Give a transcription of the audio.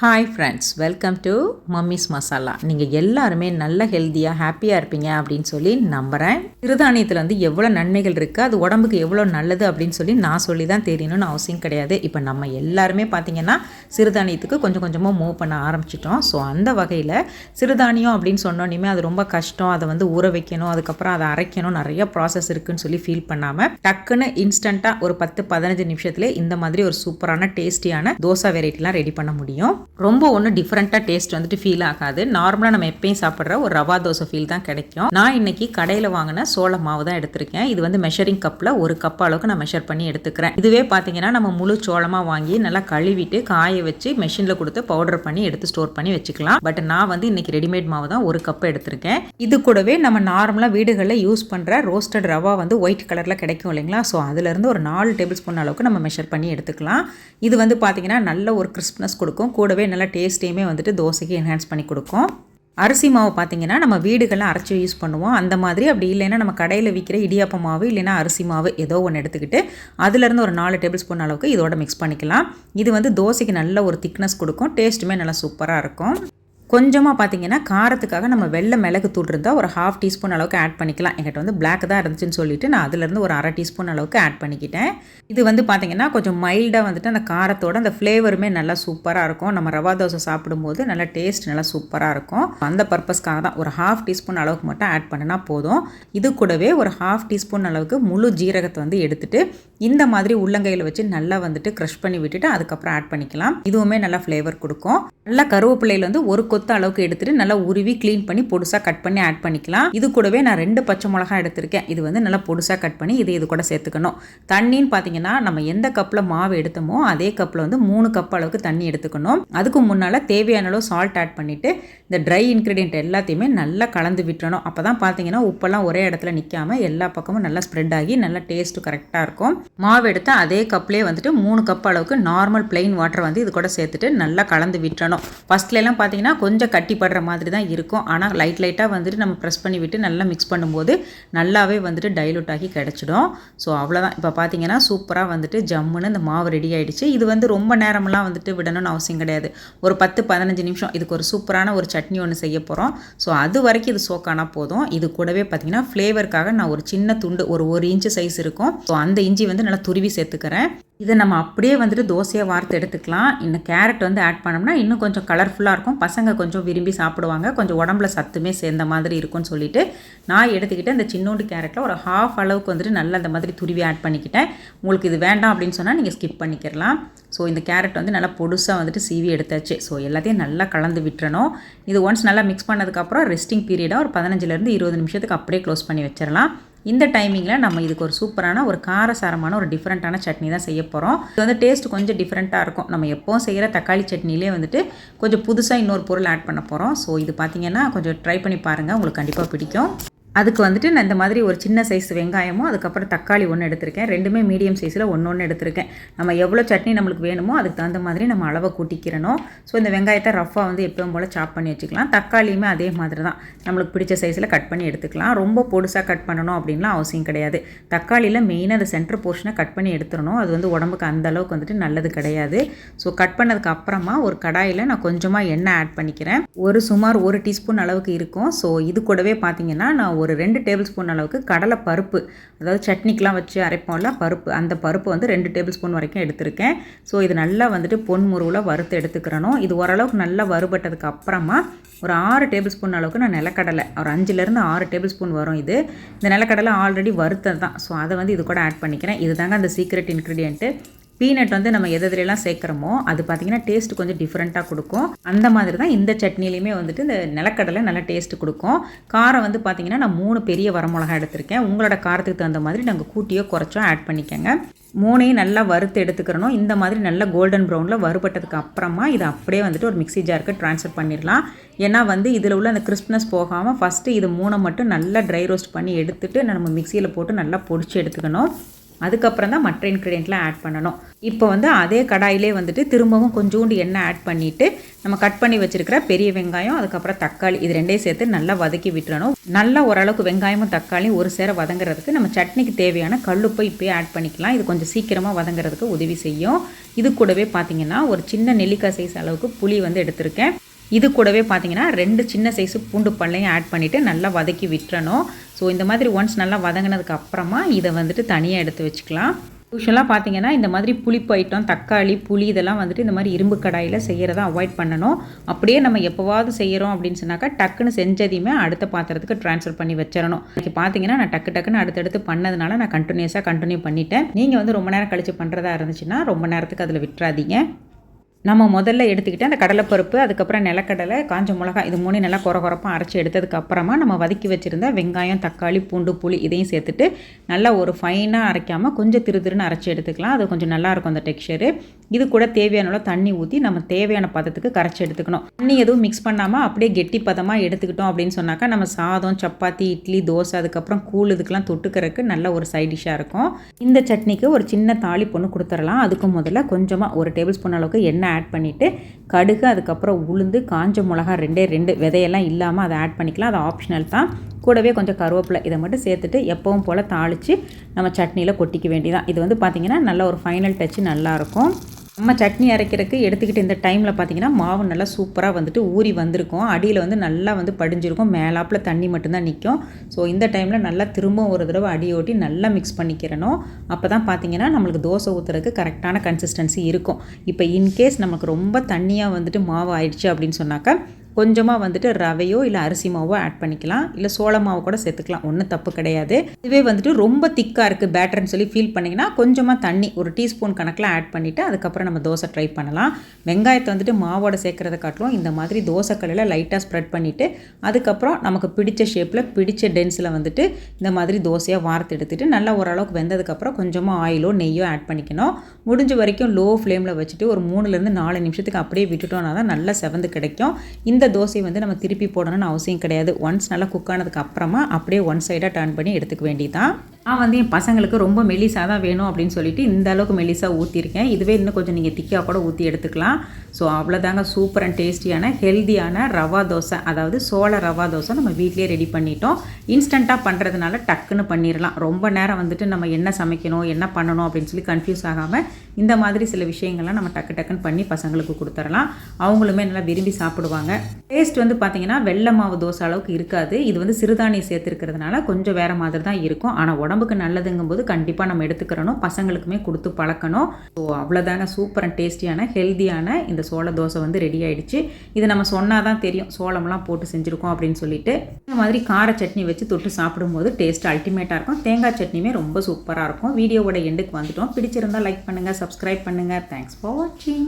Hi friends, welcome to mummy's masala. நீங்கள் எல்லாருமே நல்ல ஹெல்த்தியாக ஹாப்பியாக இருப்பீங்க அப்படின்னு சொல்லி நம்புகிறேன். சிறுதானியத்தில் வந்து எவ்வளோ நன்மைகள் இருக்குது, அது உடம்புக்கு எவ்வளோ நல்லது அப்படின்னு சொல்லி நான் சொல்லி தான் தெரியணும்னு அவசியம் கிடையாது. இப்போ நம்ம எல்லாருமே பார்த்திங்கன்னா சிறுதானியத்துக்கு கொஞ்சம் கொஞ்சமாக மூவ் பண்ண ஆரம்பிச்சிட்டோம். ஸோ அந்த வகையில் சிறுதானியம் அப்படின்னு சொன்னோன்னே அது ரொம்ப கஷ்டம், அதை வந்து ஊற வைக்கணும், அதுக்கப்புறம் அதை அரைக்கணும், நிறைய ப்ராசஸ் இருக்குதுன்னு சொல்லி ஃபீல் பண்ணாமல் டக்குன்னு இன்ஸ்டண்ட்டாக ஒரு 10-15 நிமிஷத்துலேயே இந்த மாதிரி ஒரு சூப்பரான டேஸ்டியான தோசை வெரைட்டிலாம் ரெடி பண்ண முடியும். ரொம்ப ஒன்றும் டிஃப்ரெண்ட்டாக டேஸ்ட் வந்துட்டு ஃபீல் ஆகாது. நார்மலாக நம்ம எப்பயும் சாப்பிட்ற ஒரு ரவா தோசை ஃபீல் தான் கிடைக்கும். நான் இன்னைக்கு கடையில் வாங்கின சோள மாவு தான் எடுத்திருக்கேன். இது வந்து மெஷரிங் கப்பில் ஒரு கப் அளவுக்கு நான் மெஷர் பண்ணி எடுத்துக்கிறேன். இதுவே பார்த்தீங்கன்னா நம்ம முழு சோளமாக வாங்கி நல்லா கழுவிட்டு காய வச்சு மெஷினில் கொடுத்து பவுடர் பண்ணி எடுத்து ஸ்டோர் பண்ணி வச்சுக்கலாம். பட் நான் வந்து இன்னைக்கு ரெடிமேட் மாவு தான் ஒரு கப் எடுத்திருக்கேன். இது கூடவே நம்ம நார்மலாக வீடுகளில் யூஸ் பண்ணுற ரோஸ்டட் ரவா வந்து ஒயிட் கலரில் கிடைக்கும் இல்லைங்களா? ஸோ அதுலேருந்து ஒரு 4 டேபிள் ஸ்பூன் அளவுக்கு நம்ம மெஷர் பண்ணி எடுத்துக்கலாம். இது வந்து பார்த்தீங்கன்னா நல்ல ஒரு கிறிஸ்ப்னஸ் கொடுக்கும், கூடவே நல்ல டேஸ்ட்டையுமே வந்துட்டு தோசைக்கு என்ஹான்ஸ் பண்ணி கொடுக்கும். அரிசி மாவு பார்த்தீங்கன்னா நம்ம வீடுகளில் அரைச்சி யூஸ் பண்ணுவோம். அந்த மாதிரி அப்படி இல்லைன்னா நம்ம கடையில் விற்கிற இடியாப்ப மாவு இல்லைன்னா அரிசி மாவு ஏதோ ஒன்று எடுத்துக்கிட்டு அதுலேருந்து ஒரு 4 டேபிள் ஸ்பூன் அளவுக்கு இதோட மிக்ஸ் பண்ணிக்கலாம். இது வந்து தோசைக்கு நல்ல ஒரு திக்னஸ் கொடுக்கும், டேஸ்ட்டுமே நல்லா சூப்பராக இருக்கும். கொஞ்சமாக பார்த்தீங்கன்னா காரத்துக்காக நம்ம வெள்ளை மிளகு தூள் இருந்தால் ஒரு 1/2 டீஸ்பூன் அளவுக்கு ஆட் பண்ணிக்கலாம். என்கிட்ட வந்து பிளாக் தான் இருந்துச்சுன்னு சொல்லிட்டு நான் அதுலேருந்து ஒரு 1/2 டீஸ்பூன் அளவுக்கு ஆட் பண்ணிக்கிட்டேன். இது வந்து பார்த்தீங்கன்னா கொஞ்சம் மைல்டாக வந்துட்டு அந்த காரத்தோட அந்த ஃப்ளேவருமே நல்லா சூப்பராக இருக்கும். நம்ம ரவா தோசை சாப்பிடும்போது நல்லா டேஸ்ட் நல்லா சூப்பராக இருக்கும். அந்த பர்பஸ்க்காக தான் ஒரு 1/2 டீஸ்பூன் அளவுக்கு மட்டும் ஆட் பண்ணினா போதும். இது கூடவே ஒரு 1/2 டீஸ்பூன் அளவுக்கு முழு ஜீரகத்தை வந்து எடுத்துட்டு இந்த மாதிரி உள்ளங்கையில் வச்சு நல்லா வந்துட்டு க்ரஷ் பண்ணி விட்டுட்டு அதுக்கப்புறம் ஆட் பண்ணிக்கலாம். இதுவுமே நல்லா ஃப்ளேவர் கொடுக்கும். நல்லா கருவேப்பிலையில் வந்து ஒரு கொத்த அளவுக்கு எடுத்துட்டு நல்லா உருவி க்ளீன் பண்ணி பொடுசாக கட் பண்ணி ஆட் பண்ணிக்கலாம். இது கூடவே நான் 2 பச்சை மிளகா எடுத்திருக்கேன். இது வந்து நல்லா பொடுசாக கட் பண்ணி இது கூட சேர்த்துக்கணும். தண்ணின்னு பார்த்தீங்கன்னா நம்ம எந்த கப்பில் மாவு எடுத்தோமோ அதே கப்பில் வந்து 3 கப் அளவுக்கு தண்ணி எடுத்துக்கணும். அதுக்கு முன்னால் தேவையான அளவு சால்ட் ஆட் பண்ணிவிட்டு இந்த ட்ரை இன்க்ரீடியன்ட் எல்லாத்தையுமே நல்லா கலந்து விட்டுறணும். அப்போ தான் பார்த்தீங்கன்னா உப்பெல்லாம் ஒரே இடத்துல நிற்காமல் எல்லா பக்கமும் நல்லா ஸ்ப்ரெட் ஆகி நல்லா டேஸ்ட்டு கரெக்டாக இருக்கும். மாவு எடுத்து அதே கப்லேயே வந்துட்டு 3 கப் அளவுக்கு நார்மல் பிளெயின் வாட்டர் வந்து இது கூட சேர்த்துட்டு நல்லா கலந்து விட்டுறணும். ஃபஸ்ட்லாம் பார்த்தீங்கன்னா கொஞ்சம் கட்டி படுற மாதிரி தான் இருக்கும். ஆனால் லைட்டாக வந்துட்டு நம்ம ப்ரெஸ் பண்ணி விட்டு நல்லா மிக்ஸ் பண்ணும்போது நல்லாவே வந்துட்டு டைலூட் ஆகி கிடச்சிடும். ஸோ அவ்வளோதான். இப்போ பார்த்தீங்கன்னா சூப்பராக வந்துட்டு ஜம்முன்னு இந்த மாவு ரெடி ஆகிடுச்சு. இது வந்து ரொம்ப நேரமெல்லாம் வந்துட்டு விடணும்னு அவசியம் கிடையாது. ஒரு 10-15 நிமிஷம் இதுக்கு ஒரு சூப்பரான ஒரு சட்னி ஒன்று செய்ய போகிறோம். ஸோ அது வரைக்கும் இது சோக்கானா போதும். இது கூடவே பார்த்தீங்கன்னா ஃப்ளேவருக்காக நான் ஒரு சின்ன துண்டு ஒரு 1 இன்ச்சு சைஸ் இருக்கும். ஸோ அந்த இஞ்சி வந்து நல்லா துருவி சேர்த்துக்கிறேன். இதை நம்ம அப்படியே வந்துட்டு தோசையாக வார்த்து எடுத்துக்கலாம். இன்னும் கேரட் வந்து ஆட் பண்ணோம்னா இன்னும் கொஞ்சம் கலர்ஃபுல்லாக இருக்கும். பசங்க கொஞ்சம் விரும்பி சாப்பிடுவாங்க, கொஞ்சம் உடம்புல சத்துமே சேர்ந்த மாதிரி இருக்கும்னு சொல்லிட்டு நான் எடுத்துக்கிட்டேன். இந்த சின்னோண்டு கேரட்டில் ஒரு 1/2 அளவுக்கு வந்துட்டு நல்லா அந்த மாதிரி துருவி ஆட் பண்ணிக்கிட்டேன். உங்களுக்கு இது வேண்டாம் அப்படின்னு சொன்னால் நீங்கள் ஸ்கிப் பண்ணிக்கிறலாம். ஸோ இந்த கேரட் வந்து நல்லா பொடுசாக வந்துட்டு சீவி எடுத்தாச்சு. ஸோ எல்லாத்தையும் நல்லா கலந்து விட்டுறணும். இது ஒன்ஸ் நல்லா மிக்ஸ் பண்ணதுக்கப்புறம் ரெஸ்டிங் பீரியடாக ஒரு 15-20 நிமிஷத்துக்கு அப்படியே க்ளோஸ் பண்ணி வச்சிடலாம். இந்த டைமிங்கில் நம்ம இதுக்கு ஒரு சூப்பரான ஒரு காரசாரமான ஒரு டிஃப்ரெண்ட்டான சட்னி தான் செய்ய போகிறோம். இது வந்து டேஸ்ட் கொஞ்சம் டிஃப்ரெண்ட்டாக இருக்கும். நம்ம எப்போவும் செய்கிற தக்காளி சட்னிலே வந்துட்டு கொஞ்சம் புதுசாக இன்னொரு பொருள் ஆட் பண்ண போகிறோம். ஸோ இது பார்த்திங்கன்னா கொஞ்சம் ட்ரை பண்ணி பாருங்கள், உங்களுக்கு கண்டிப்பாக பிடிக்கும். அதுக்கு வந்துட்டு நான் இந்த மாதிரி ஒரு சின்ன சைஸ் வெங்காயமும் அதுக்கப்புறம் தக்காளி 1 எடுத்திருக்கேன். 2மே மீடியம் சைஸில் 1 எடுத்திருக்கேன். நம்ம எவ்வளோ சட்னி நம்மளுக்கு வேணுமோ அதுக்கு தகுந்த மாதிரி நம்ம அளவை கூட்டிக்கிறணும். ஸோ இந்த வெங்காயத்தை ரஃபாக வந்து எப்பவும் போல் சாப் பண்ணி வச்சுக்கலாம். தக்காளியுமே அதே மாதிரி தான் நம்மளுக்கு பிடிச்ச சைஸில் கட் பண்ணி எடுத்துக்கலாம். ரொம்ப பொடுசாக கட் பண்ணணும் அப்படின்லாம் அவசியம் கிடையாது. தக்காளியில் மெயினாக அந்த சென்டர் போர்ஷனை கட் பண்ணி எடுத்துடணும். அது வந்து உடம்புக்கு அந்த அளவுக்கு வந்துட்டு நல்லது கிடையாது. ஸோ கட் பண்ணதுக்கு அப்புறமா ஒரு கடாயில் நான் கொஞ்சமாக எண்ணெய் ஆட் பண்ணிக்கிறேன். சுமார் 1 டீஸ்பூன் அளவுக்கு இருக்கும். ஸோ இது கூடவே பார்த்தீங்கன்னா நான் ஒரு 2 டேபிள் ஸ்பூன் அளவுக்கு கடலை பருப்பு, அதாவது சட்னிக்கெலாம் வச்சு அரைப்போம்ல பருப்பு, அந்த பருப்பு வந்து 2 டேபிள் ஸ்பூன் வரைக்கும் எடுத்திருக்கேன். ஸோ இது நல்லா வந்துட்டு பொன்முருவில் வறுத்து எடுத்துக்கிறணும். இது ஓரளவுக்கு நல்லா வறுபட்டதுக்கு அப்புறமா ஒரு 6 டேபிள் ஸ்பூன் அளவுக்கு நான் நிலக்கடலை, ஒரு 5-6 டேபிள் ஸ்பூன் வரும் இது. இந்த நிலக்கடலை ஆல்ரெடி வறுத்தது தான். ஸோ அதை வந்து இது கூட ஆட் பண்ணிக்கிறேன். இது தாங்க அந்த சீக்ரெட் இன்க்ரீடியன்ட்டு. பீனட் வந்து நம்ம எதுலாம் சேர்க்குறோமோ அது பார்த்திங்கன்னா டேஸ்ட் கொஞ்சம் டிஃப்ரெண்ட்டாக கொடுக்கும். அந்த மாதிரி தான் இந்த சட்னிலையுமே வந்துட்டு இந்த நிலக்கடலை நல்லா டேஸ்ட் கொடுக்கும். காரம் வந்து பார்த்திங்கன்னா நான் 3 பெரிய வரமிளகா எடுத்திருக்கேன். உங்களோட காரத்துக்கு தகுந்த மாதிரி நாங்கள் கூட்டியோ குறைச்சோ ஆட் பண்ணிக்கோங்க. 3ஐயும் நல்லா வறுத்து எடுத்துக்கிறணும். இந்த மாதிரி நல்லா கோல்டன் ப்ரௌனில் வறுபட்டதுக்கு அப்புறமா இதை அப்படியே வந்துட்டு ஒரு மிக்ஸி ஜாருக்கு ட்ரான்ஸ்ஃபர் பண்ணிடலாம். ஏன்னா வந்து இதில் உள்ள அந்த கிறிஸ்ப்னஸ் போகாமல் ஃபஸ்ட்டு இது 3 மட்டும் நல்லா ட்ரை ரோஸ்ட் பண்ணி எடுத்துகிட்டு நம்ம மிக்சியில் போட்டு நல்லா பொடிச்சு எடுத்துக்கணும். அதுக்கப்புறம் தான் மற்ற இன்க்ரீடியண்ட்லாம் ஆட் பண்ணணும். இப்போ வந்து அதே கடாயிலே வந்துட்டு திரும்பவும் கொஞ்சோண்டு எண்ணெய் ஆட் பண்ணிவிட்டு நம்ம கட் பண்ணி வச்சுருக்கிற பெரிய வெங்காயம் அதுக்கப்புறம் தக்காளி இது ரெண்டையும் சேர்த்து நல்லா வதக்கி விட்டுறணும். நல்லா ஓரளவுக்கு வெங்காயமும் தக்காளியும் ஒரு சேர வதங்குறதுக்கு நம்ம சட்னிக்கு தேவையான கல்லுப்பை இப்போயே ஆட் பண்ணிக்கலாம். இது கொஞ்சம் சீக்கிரமாக வதங்குறதுக்கு உதவி செய்யும். இது கூடவே பார்த்திங்கன்னா ஒரு சின்ன நெல்லிக்காய் சைஸ் அளவுக்கு புளி வந்து எடுத்திருக்கேன். இது கூடவே பார்த்தீங்கன்னா 2 சின்ன சைஸு பூண்டு பல்லையும் ஆட் பண்ணிவிட்டு நல்லா வதக்கி விட்டுறணும். ஸோ இந்த மாதிரி ஒன்ஸ் நல்லா வதங்கினதுக்கு அப்புறமா இதை வந்துட்டு தனியாக எடுத்து வச்சுக்கலாம். யூஸ்வலாக பார்த்தீங்கன்னா இந்த மாதிரி புளிப்பு ஐட்டம் தக்காளி புளி இதெல்லாம் வந்துட்டு இந்த மாதிரி இரும்பு கடாயில் செய்கிறத அவாய்ட் பண்ணணும். அப்படியே நம்ம எப்போவாவது செய்கிறோம் அப்படின்னு சொன்னாக்கா டக்குன்னு செஞ்சதையுமே அடுத்த பாத்திரத்துக்கு ட்ரான்ஸ்ஃபர் பண்ணி வச்சிடணும். இன்றைக்கி பார்த்தீங்கன்னா நான் டக்குன்னு அடுத்தடுத்து பண்ணதுனால நான் கண்டினியூ பண்ணிட்டேன். நீங்கள் வந்து ரொம்ப நேரம் கழித்து பண்ணுறதா இருந்துச்சுன்னா ரொம்ப நேரத்துக்கு அதில் விட்டுறாதீங்க. நம்ம முதல்ல எடுத்துக்கிட்டு அந்த கடலைப்பருப்பு அதுக்கப்புறம் நிலக்கடலை காஞ்ச மிளகாய் இது 3 நல்லா கொரப்பாக அரைச்சி எடுத்ததுக்கப்புறமா நம்ம வதக்கி வச்சுருந்த வெங்காயம் தக்காளி பூண்டு புளி இதையும் சேர்த்துட்டு நல்லா ஒரு ஃபைனாக அரைக்காமல் கொஞ்சம் திருன்னு அரைச்சி எடுத்துக்கலாம். அது கொஞ்சம் நல்லாயிருக்கும் அந்த டெக்ஸ்சரு. இது கூட தேவையான தண்ணி ஊற்றி நம்ம தேவையான பதத்துக்கு கரைச்சி எடுத்துக்கணும். தண்ணி எதுவும் மிக்ஸ் பண்ணாமல் அப்படியே கெட்டி பதமாக எடுத்துக்கிட்டோம் அப்படின்னு சொன்னாக்கா நம்ம சாதம் சப்பாத்தி இட்லி தோசை அதுக்கப்புறம் கூழ் இதுக்கெல்லாம் தொட்டுக்கிறதுக்கு நல்ல ஒரு சைட் டிஷ்ஷாக இருக்கும். இந்த சட்னிக்கு ஒரு சின்ன தாளிப்பு ஒன்று கொடுத்துடலாம். அதுக்கு முதல்ல கொஞ்சமாக 1 டேபிள் ஸ்பூன் அளவுக்கு எண்ணெய் ஆட் பண்ணிவிட்டு கடுகு அதுக்கப்புறம் உளுந்து காஞ்ச மிளகா 2 விதையெல்லாம் இல்லாமல் அதை ஆட் பண்ணிக்கலாம். அது ஆப்ஷனல் தான். கூடவே கொஞ்சம் கருவேப்பிலை இதை மட்டும் சேர்த்துட்டு எப்பவும் போல் தாளித்து நம்ம சட்னியில் கொட்டிக்க வேண்டியதான். இது வந்து பார்த்திங்கன்னா நல்ல ஒரு ஃபைனல் டச்சு நல்லாயிருக்கும். நம்ம சட்னி அரைக்கிறதுக்கு எடுத்துக்கிட்டு இந்த டைமில் பார்த்திங்கன்னா மாவு நல்லா சூப்பராக வந்துட்டு ஊறி வந்திருக்கும். அடியில் வந்து நல்லா வந்து படிஞ்சிருக்கும். மேலாப்பில் தண்ணி மட்டும்தான் நிற்கும். ஸோ இந்த டைமில் நல்லா திரும்ப ஒரு தடவை அடி ஓட்டி நல்லா மிக்ஸ் பண்ணிக்கிறணும். அப்போ தான் பார்த்திங்கன்னா நம்மளுக்கு தோசை ஊற்றுறதுக்கு கரெக்டான கன்சிஸ்டன்சி இருக்கும். இப்போ இன்கேஸ் நமக்கு ரொம்ப தண்ணியாக வந்துட்டு மாவு ஆயிடுச்சு அப்படின்னு சொன்னாக்கா கொஞ்சமாக வந்துட்டு ரவையோ இல்லை அரிசி மாவோ ஆட் பண்ணிக்கலாம். இல்லை சோள மாவு கூட சேர்த்துக்கலாம். ஒன்றும் தப்பு கிடையாது. இதுவே வந்துட்டு ரொம்ப திக்காக இருக்குது பேட்டர்ன்னு சொல்லி ஃபீல் பண்ணிங்கன்னா கொஞ்சமாக தண்ணி ஒரு டீஸ்பூன் கணக்கில் ஆட் பண்ணிவிட்டு அதுக்கப்புறம் நம்ம தோசை ட்ரை பண்ணலாம். வெங்காயத்தை வந்துட்டு மாவோட சேர்க்குறத காட்டிலும் இந்த மாதிரி தோசைக்கல்லில் லைட்டாக ஸ்ப்ரெட் பண்ணிவிட்டு அதுக்கப்புறம் நமக்கு பிடிச்ச ஷேப்பில் பிடிச்ச டென்ஸில் வந்துட்டு இந்த மாதிரி தோசையாக வார்த்து எடுத்துகிட்டு நல்லா ஓரளவுக்கு வெந்ததுக்கப்புறம் கொஞ்சமாக ஆயிலோ நெய்யோ ஆட் பண்ணிக்கணும். முடிஞ்ச வரைக்கும் லோ ஃப்ளேமில் வச்சுட்டு ஒரு 3-4 நிமிஷத்துக்கு அப்படியே விட்டுட்டோம்னா தான் நல்லா செவந்து கிடைக்கும். இந்த தோசை வந்து நம்ம திருப்பி போடணும்னு அவசியம் கிடையாது. ஒன்ஸ் நல்லா குக் ஆனதுக்கு அப்புறமா அப்படியே ஒன் சைடாக டர்ன் பண்ணி எடுத்துக்க வேண்டியதான். நான் வந்து என் பசங்களுக்கு ரொம்ப மெலிசாக தான் வேணும் அப்படின்னு சொல்லிட்டு இந்த அளவுக்கு மெலிசாக ஊற்றிருக்கேன். இதுவே இன்னும் கொஞ்சம் நீங்கள் திக்காக கூட ஊற்றி எடுத்துக்கலாம். ஸோ அவ்வளோதாங்க சூப்பர் அண்ட் டேஸ்டியான ஹெல்தியான ரவா தோசை அதாவது சோள ரவா தோசை நம்ம வீட்லேயே ரெடி பண்ணிட்டோம். இன்ஸ்டண்ட்டாக பண்ணுறதுனால டக்குன்னு பண்ணிடலாம். ரொம்ப நேரம் வந்துட்டு நம்ம என்ன சமைக்கணும் என்ன பண்ணணும் அப்படின்னு சொல்லி கன்ஃபியூஸ் ஆகாமல் இந்த மாதிரி சில விஷயங்கள்லாம் நம்ம டக்குன்னு பண்ணி பசங்களுக்கு கொடுத்துடலாம். அவங்களுமே நல்லா விரும்பி சாப்பிடுவாங்க. டேஸ்ட் வந்து பார்த்திங்கன்னா வெள்ளை மாவு தோசை அளவுக்கு இருக்காது. இது வந்து சிறுதானியம் சேர்த்துருக்கிறதுனால கொஞ்சம் வேறு மாதிரி தான் இருக்கும். ஆனால் உடம்புக்கு நல்லதுங்கும் போது கண்டிப்பாக நம்ம எடுத்துக்கிறணும். பசங்களுக்குமே கொடுத்து பழக்கணும். ஸோ அவ்வளோதாங்க சூப்பர் அண்ட் டேஸ்டியான ஹெல்தியான இந்த சோள தோசை வந்து ரெடி ஆகிடுச்சு. இது நம்ம சொன்னால் தான் தெரியும் சோளம்லாம் போட்டு செஞ்சுருக்கோம் அப்படின்னு சொல்லிட்டு. இந்த மாதிரி கார சட்னி வச்சு தொட்டு சாப்பிடும்போது டேஸ்ட் அல்டிமேட்டாக இருக்கும். தேங்காய் சட்னியுமே ரொம்ப சூப்பராக இருக்கும். வீடியோவோட எண்டுக்கு வந்துட்டோம். பிடிச்சிருந்தால் லைக் பண்ணுங்கள் சப்ஸ்கிரைப் பண்ணுங்கள். தேங்க்ஸ் ஃபார் வாட்சிங்.